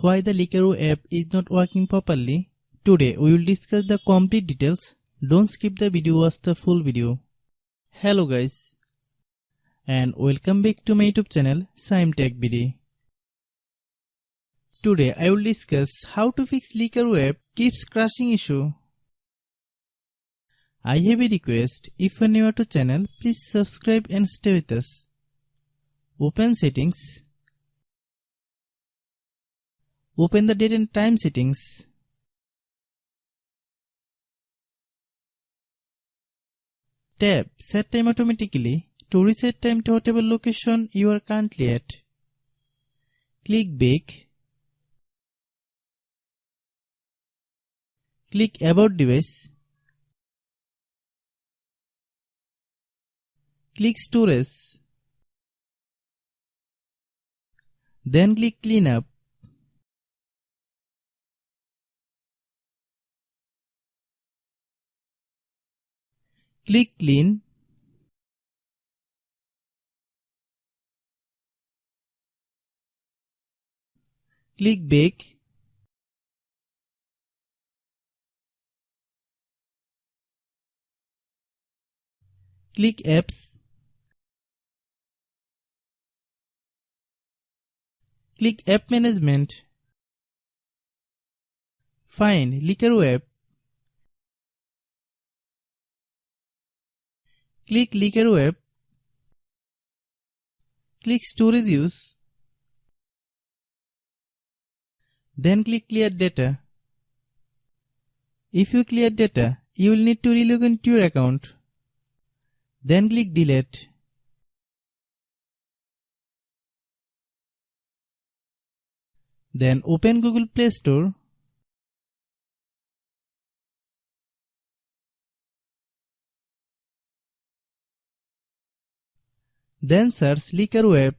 Why the Likerro app is not working properly? Today we will discuss the complete details. Don't skip the video, watch the full video. Hello guys, and welcome back to my YouTube channel Shaem Tech BD. Today I will discuss how to fix Likerro app keeps crashing issue. I have a request. If you are new to channel, please subscribe and stay with us. Open settings. Open the date and time settings. Tap Set Time automatically to reset time to whatever location you are currently at. Click Back. Click About Device. Click Storage. Then click Cleanup. Click Clean. Click Back. Click Apps. Click App Management. Find Likerro app. Click Likerro app. Click Storage Use. Then click Clear Data. If you clear data, you will need to relog into your account. Then click Delete. Then open Google Play Store. Then search Likerro app.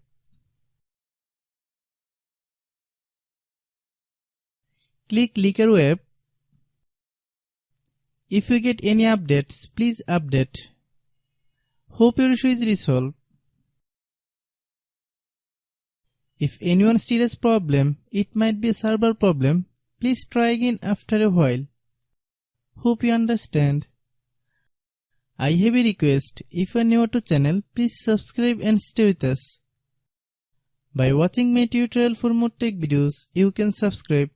Click Likerro app. If you get any updates, please update. Hope your issue is resolved. If anyone still has problem, it might be a server problem. Please try again after a while. Hope you understand. I have a request. If you are new to channel, please subscribe and stay with us. By watching my tutorial for more tech videos, you can subscribe.